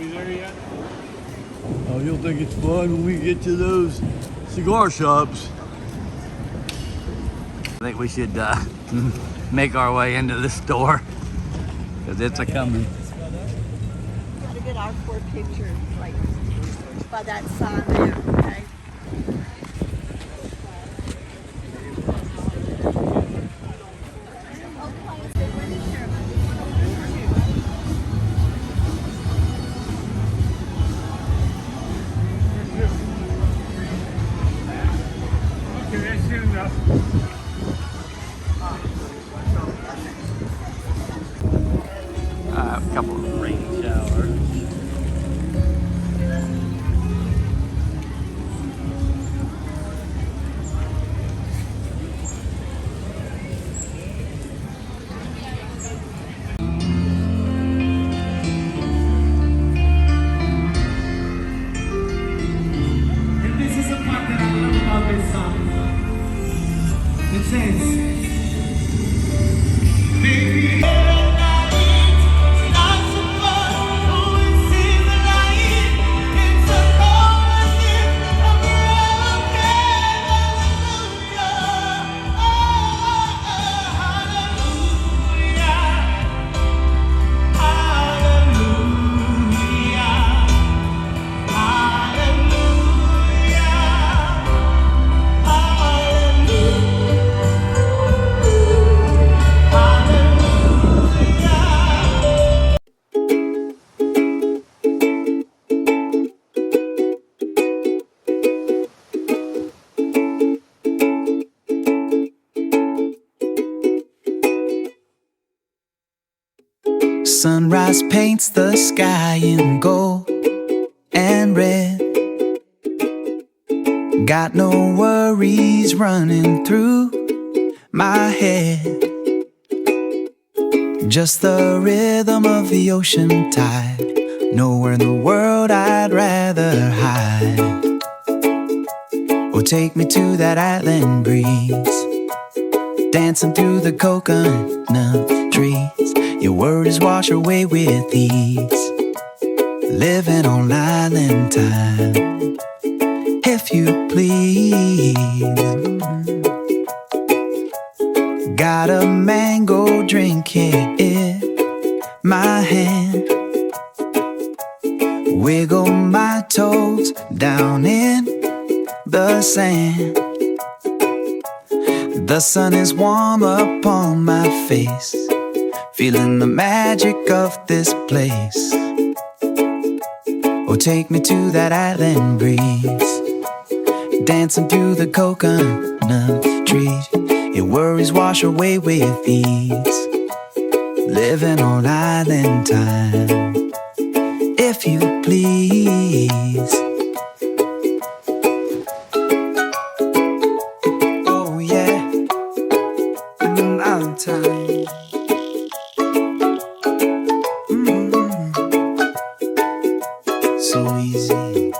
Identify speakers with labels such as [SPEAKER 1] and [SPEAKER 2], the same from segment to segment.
[SPEAKER 1] we there yet?
[SPEAKER 2] Oh, you'll think it's fun when we get to those cigar shops. I think we should make our way into the store because it's a coming.
[SPEAKER 3] Gotta get our 4 pictures right by that sign there, okay?
[SPEAKER 1] Okay, that's soon enough.
[SPEAKER 2] A couple of rain showers.
[SPEAKER 4] And this is the part that I love about this song. It says, baby, sunrise paints the sky in gold and red. Got no worries running through my head. Just the rhythm of the ocean tide. Nowhere in the world I'd rather hide. Oh, take me to that island breeze, dancing through the coconut trees. Your worries wash away with ease. Living on island time, if you please. Got a mango drink here in my hand. Wiggle my toes down in the sand. The sun is warm upon my face, feeling the magic of this place. Oh, take me to that island breeze, dancing through the coconut trees. Your worries wash away with ease. Living on island time, if you please. Oh yeah, island time. So easy.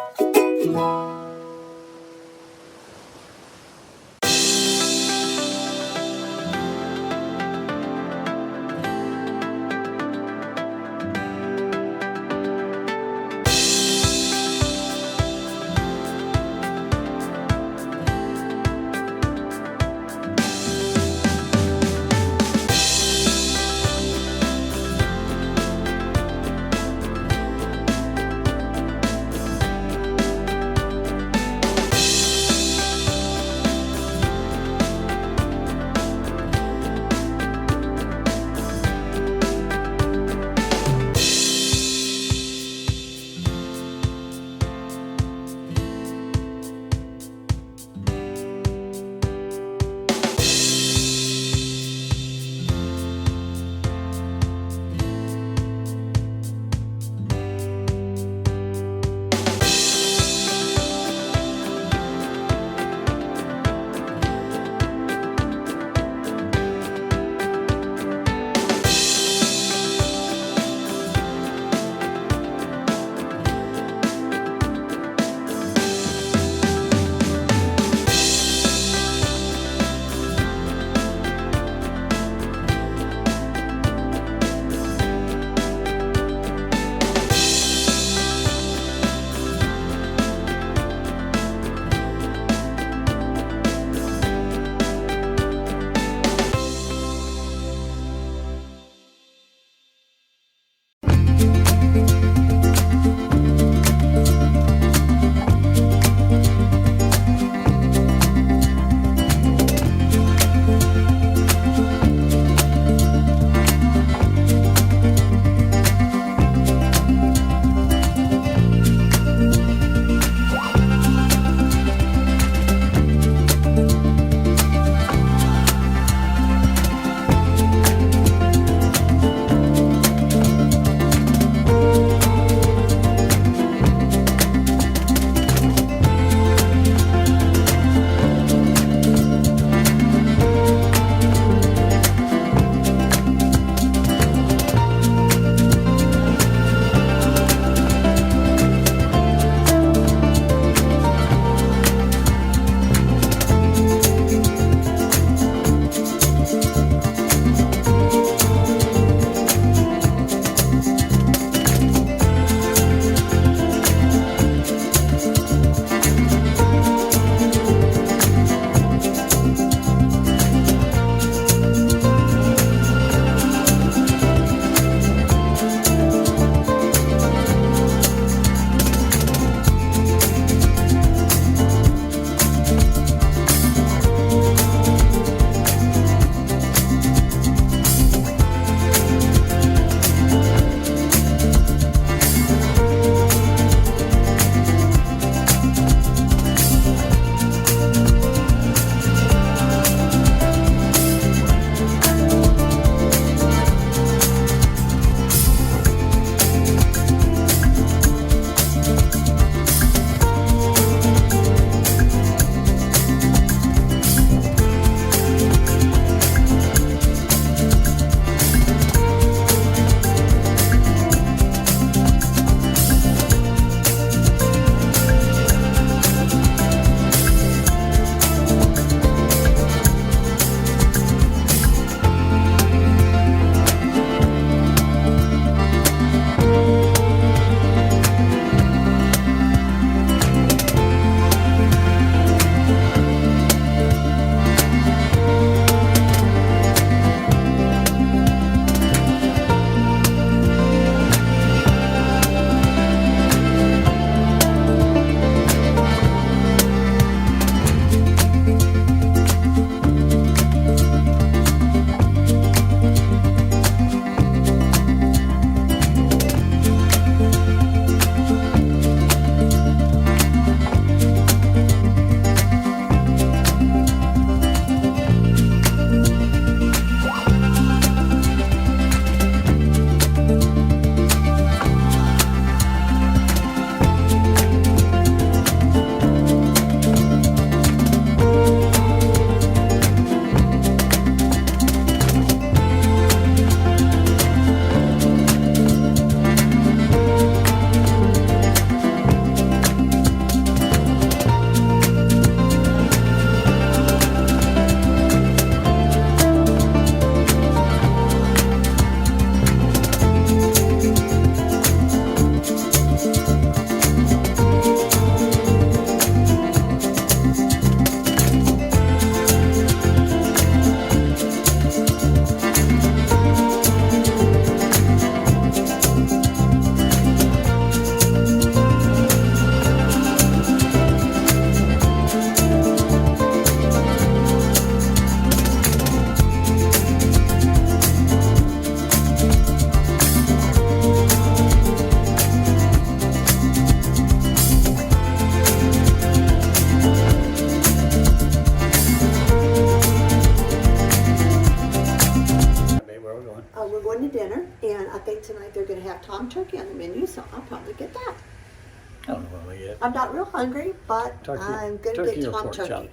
[SPEAKER 2] don't know what we get.
[SPEAKER 3] I'm not real hungry, but I'm going to
[SPEAKER 2] Turkey
[SPEAKER 3] get
[SPEAKER 2] or
[SPEAKER 3] Tom
[SPEAKER 2] pork
[SPEAKER 3] turkey.
[SPEAKER 2] chop?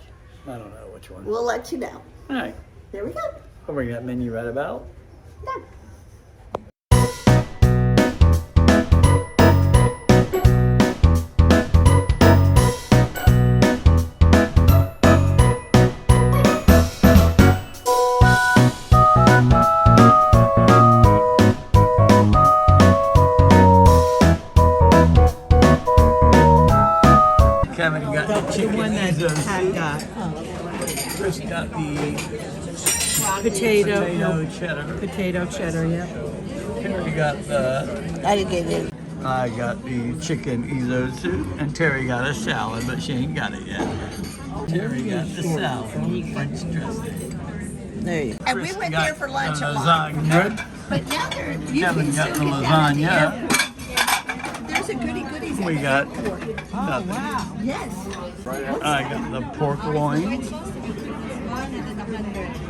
[SPEAKER 2] I don't know which one.
[SPEAKER 3] We'll let you know.
[SPEAKER 2] All right.
[SPEAKER 3] There we go.
[SPEAKER 2] I'll bring that menu right about.
[SPEAKER 3] Done.
[SPEAKER 2] Kevin got the chicken.
[SPEAKER 5] The one that Pat got.
[SPEAKER 2] Chris got the
[SPEAKER 5] Potato
[SPEAKER 2] cheddar.
[SPEAKER 5] Potato cheddar, yeah.
[SPEAKER 2] Terry got the.
[SPEAKER 3] I didn't get it.
[SPEAKER 2] I got the chicken Ezo soup, and Terry got a salad, but she ain't got it yet. Terry got the salad with French dressing.
[SPEAKER 3] There you go. And we went there for lunch a lot.
[SPEAKER 2] Lasagna.
[SPEAKER 3] But now they're
[SPEAKER 2] Kevin got the lasagna.
[SPEAKER 3] There's a goodies.
[SPEAKER 2] We got nothing.
[SPEAKER 3] Yes.
[SPEAKER 2] I got the pork loin,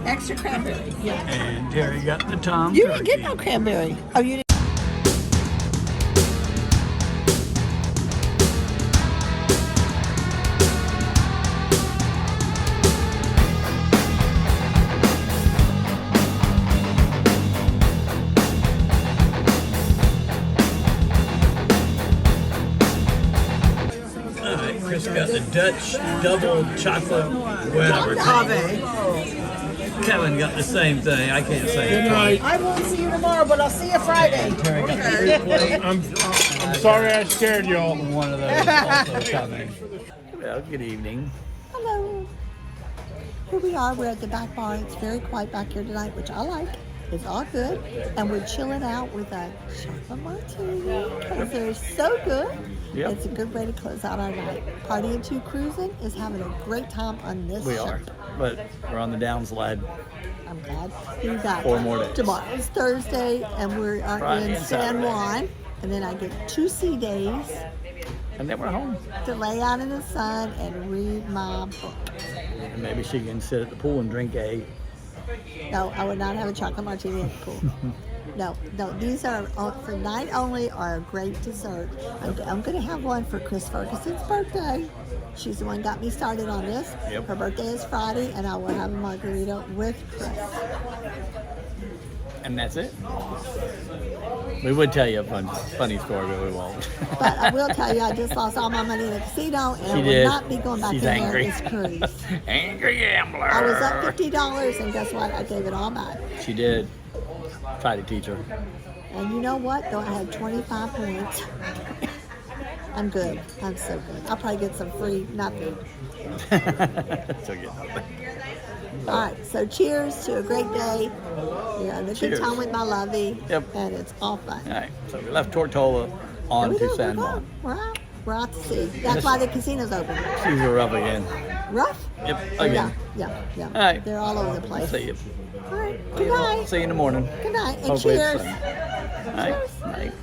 [SPEAKER 3] Extra cranberry. Yeah.
[SPEAKER 2] and Terry got the tom
[SPEAKER 3] You
[SPEAKER 2] turkey.
[SPEAKER 3] didn't get no cranberry. Oh, you didn't.
[SPEAKER 2] Chris got the Dutch double chocolate whatever.
[SPEAKER 5] Ave.
[SPEAKER 2] Kevin got the same thing. I can't say it twice.
[SPEAKER 5] I won't see you tomorrow, but I'll see you Friday.
[SPEAKER 2] Terry got the fruit plate.
[SPEAKER 1] I'm sorry I scared y'all.
[SPEAKER 2] One of those also coming. Well, good evening.
[SPEAKER 3] Hello. Here we are. We're at the back bar. It's very quiet back here tonight, which I like. It's all good. And we're chilling out with a chocolate martini because they're so good.
[SPEAKER 2] Yep.
[SPEAKER 3] It's a good way to close out our night. Party of Two Cruising is having a great time on this
[SPEAKER 2] We
[SPEAKER 3] ship.
[SPEAKER 2] are, but we're on the downslide.
[SPEAKER 3] I'm glad. You got
[SPEAKER 2] 4 more days.
[SPEAKER 3] Tomorrow's Thursday, and we are
[SPEAKER 2] Friday
[SPEAKER 3] in
[SPEAKER 2] and
[SPEAKER 3] San
[SPEAKER 2] Saturday.
[SPEAKER 3] Juan. And then I get 2 sea days
[SPEAKER 2] And then we're home.
[SPEAKER 3] to lay out in the sun and read my book.
[SPEAKER 2] And maybe she can sit at the pool and drink a.
[SPEAKER 3] No, I would not have a chocolate martini at the pool. No, these are for night only, are a great dessert. I'm going to have one for Chris Ferguson's birthday. She's the one got me started on this.
[SPEAKER 2] Yep.
[SPEAKER 3] Her birthday is Friday, and I will have a margarita with Chris.
[SPEAKER 2] And that's it. We would tell you a funny story, but we won't.
[SPEAKER 3] But I will tell you, I just lost all my money in the casino, and
[SPEAKER 2] She
[SPEAKER 3] I will
[SPEAKER 2] did.
[SPEAKER 3] not be going back
[SPEAKER 2] She's
[SPEAKER 3] in
[SPEAKER 2] angry.
[SPEAKER 3] there this cruise.
[SPEAKER 2] Angry gambler.
[SPEAKER 3] I was up $50, and guess what? I gave it all back.
[SPEAKER 2] She did. Try to teach her.
[SPEAKER 3] And you know what? Though I had 25 points. I'm good. I'm so good. I'll probably get some free nothing.
[SPEAKER 2] So get nothing.
[SPEAKER 3] All right, so cheers to a great day. You're having a good
[SPEAKER 2] Cheers.
[SPEAKER 3] time with my lovey.
[SPEAKER 2] Yep.
[SPEAKER 3] And it's all fun.
[SPEAKER 2] All right, so we left Tortola on
[SPEAKER 3] Here we
[SPEAKER 2] to
[SPEAKER 3] go,
[SPEAKER 2] San
[SPEAKER 3] we're
[SPEAKER 2] Juan.
[SPEAKER 3] going. We're out. We're out to sea. That's why the casino's open.
[SPEAKER 2] Seas are up again.
[SPEAKER 3] Rough?
[SPEAKER 2] Yep, again.
[SPEAKER 3] Yeah.
[SPEAKER 2] All right.
[SPEAKER 3] They're all over the place.
[SPEAKER 2] See you.
[SPEAKER 3] All right, good night.
[SPEAKER 2] See you in the morning.
[SPEAKER 3] Good night, and
[SPEAKER 2] Hopefully it's
[SPEAKER 3] cheers.
[SPEAKER 2] sunny. All right. Night.